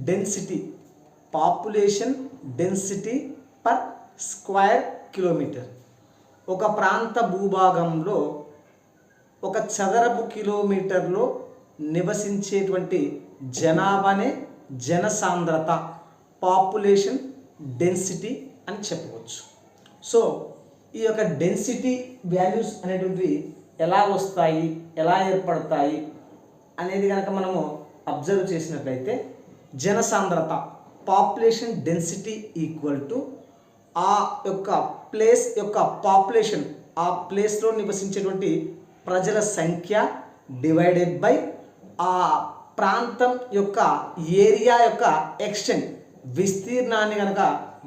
Density, population density per square kilometre. ఒక ప్రాంత భూభాగంలో ఒక చదరపు కిలోమీటర్లో నివసించేటువంటి జనాభానే జనసాంద్రత, పాపులేషన్ డెన్సిటీ అని చెప్పవచ్చు. సో ఈ యొక్క డెన్సిటీ వాల్యూస్ అనేటువంటివి ఎలా వస్తాయి, ఎలా ఏర్పడతాయి అనేది కనుక మనము అబ్జర్వ్ చేసినట్లయితే, జనసాంద్రత పాపులేషన్ డెన్సిటీ ఈక్వల్ టు ఆ యొక్క ప్లేస్ యొక్క పాపులేషన్, ఆ ప్లేస్లో నివసించేటువంటి ప్రజల సంఖ్య డివైడెడ్ బై ఆ ప్రాంతం యొక్క ఏరియా యొక్క ఎక్స్టెంట్, విస్తీర్ణాన్ని కనుక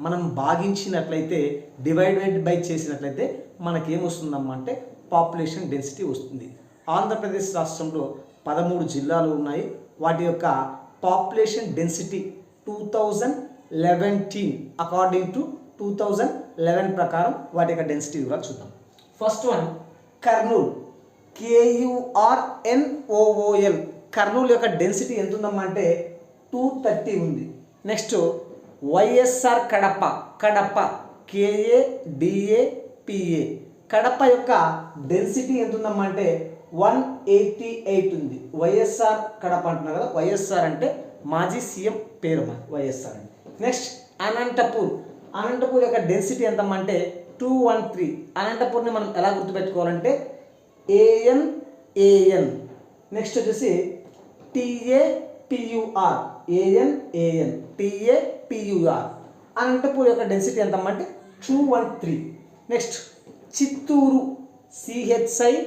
మనం భాగించినట్లయితే, డివైడెడ్ బై చేసినట్లయితే మనకేమొస్తుందమ్మా అంటే పాపులేషన్ డెన్సిటీ వస్తుంది. ఆంధ్రప్రదేశ్ రాష్ట్రంలో 13 జిల్లాలు ఉన్నాయి. వాటి యొక్క పాపులేషన్ డెన్సిటీ 2011 అకార్డింగ్ టు 2011 ప్రకారం వాటి యొక్క డెన్సిటీ కూడా చూద్దాం. First one Kurnool, KURNOOL. Kurnool యొక్క డెన్సిటీ ఎంత ఉందమ్మా అంటే 230 ఉంది. Next YSR Kadapa, KADAPA. కడప యొక్క డెన్సిటీ ఎంత ఉందమ్మా అంటే 188 ఉంది. వైఎస్ఆర్ కడప అంటున్నారు కదా, వైఎస్ఆర్ అంటే మాజీ సీఎం పేరు వైఎస్ఆర్ అని. నెక్స్ట్ అనంతపూర్ యొక్క డెన్సిటీ ఎంతమ్మా అంటే 213. అనంతపూర్ని మనం ఎలా గుర్తుపెట్టుకోవాలంటే ANAN. నెక్స్ట్ వచ్చేసి TAPUR, TAPUR. అనంతపూర్ యొక్క డెన్సిటీ ఎంతమ్మా అంటే 213. Next Chittoor, CHITTOOR.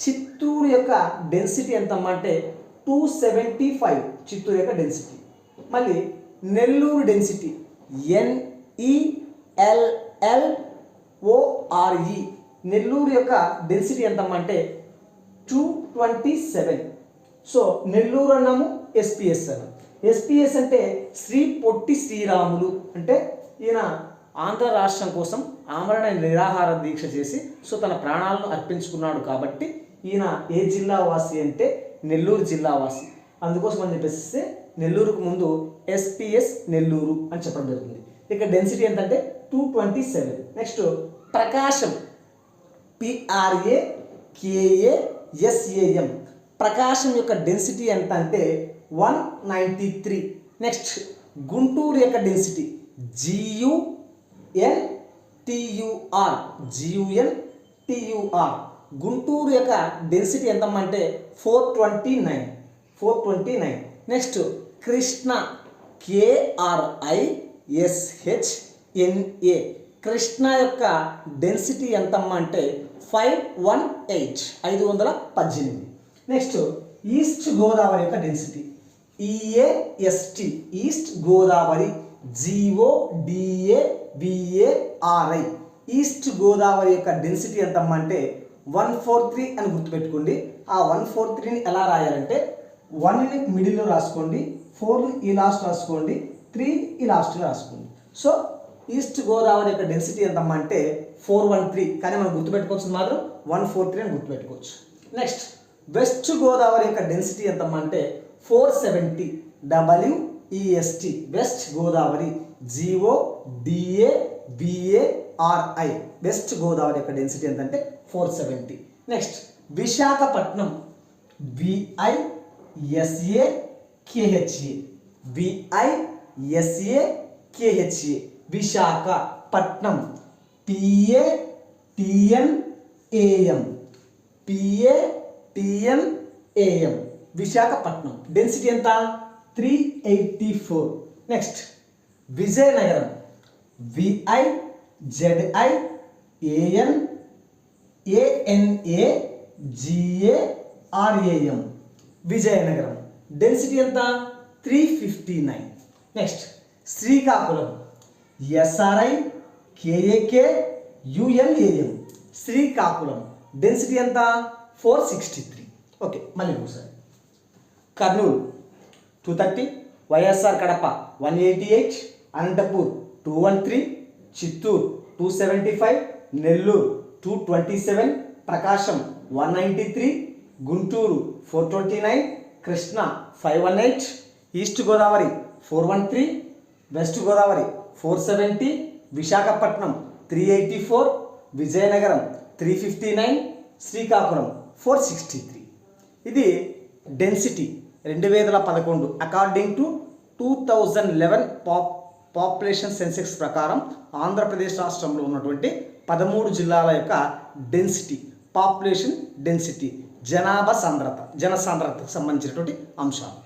చిత్తూరు యొక్క డెన్సిటీ ఎంతమ్మా అంటే 275. చిత్తూరు యొక్క డెన్సిటీ. మళ్ళీ నెల్లూరు డెన్సిటీ NELLORE. నెల్లూరు యొక్క డెన్సిటీ ఎంతమ్మా అంటే 227. సో నెల్లూరు అన్నాము, SPS అన్నాము. SPS అంటే శ్రీ పొట్టి శ్రీరాములు, అంటే ఈయన ఆంధ్ర రాష్ట్రం కోసం ఆమరణ నిరాహార దీక్ష చేసి సో తన ప్రాణాలను అర్పించుకున్నాడు కాబట్టి ఈయన ఏ జిల్లా వాసి అంటే నెల్లూరు జిల్లా వాసి. అందుకోసం అని చెప్పేసి నెల్లూరుకు ముందు SPS నెల్లూరు అని చెప్పడం జరుగుతుంది. ఇక డెన్సిటీ ఎంతంటే 227. నెక్స్ట్ ప్రకాశం, PRAKASAM. ప్రకాశం యొక్క డెన్సిటీ ఎంత అంటే 193. నెక్స్ట్ గుంటూరు యొక్క డెన్సిటీ GUNTUR. గుంటూరు యొక్క డెన్సిటీ ఎంతమ్మా అంటే 429. Next Krishna, KRISHNA. కృష్ణ యొక్క డెన్సిటీ ఎంతమ్మా అంటే 518. నెక్స్ట్ ఈస్ట్ గోదావరి యొక్క density EAST, east Godavari, GODAVARI. East Godavari యొక్క డెన్సిటీ ఎంతమ్మా అంటే 143 అని గుర్తుపెట్టుకోండి. ఆ 143ని ఎలా రాయాలంటే 1ని మిడిల్లో రాసుకోండి, 4ని ఈ లాస్ట్ రాసుకోండి, 3 ఈ లాస్ట్లో రాసుకోండి. సో ఈస్ట్ గోదావరి యొక్క డెన్సిటీ ఎంతమ్మా అంటే 413. కానీ మనం గుర్తుపెట్టుకోవచ్చు మాత్రం 143 అని గుర్తుపెట్టుకోవచ్చు. నెక్స్ట్ వెస్ట్ గోదావరి యొక్క డెన్సిటీ ఎంతమ్మా అంటే 470. WEST, west Godavari, GODAVARI. West Godavari యొక్క డెన్సిటీ ఎంతంటే 470. Next Visakhapatnam, VISAKHA. Visakhapatnam, PATNAM. Visakhapatnam density ఎంత 384. Next Vizianagaram, VIZIANANAGARAM. Vizianagaram density ఎంత 359. Next Srikakulam, SRIKAKULAM. Srikakulam density ఎంత 463. ఓకే, మళ్ళీ ఒకసారి కర్నూలు 230, వైఎస్ఆర్ కడప 188, అనంతపూర్ 213, చిత్తూరు 275, నెల్లూరు 227, ప్రకాశం 193, గుంటూరు 429, కృష్ణా 518, ఈస్ట్ గోదావరి 413, వెస్ట్ గోదావరి 470, విశాఖపట్నం 384, విజయనగరం 359, శ్రీకాకుళం 463. ఇది density 2011 according to 2011 population Sensex ప్రకారం ఆంధ్రప్రదేశ్ రాష్ట్రంలో ఉన్నటువంటి 13 జిల్లాల యొక్క డెన్సిటీ, పాపులేషన్ డెన్సిటీ, జనాభా సాంద్రత, జనసాంద్రతకు సంబంధించినటువంటి అంశాలు.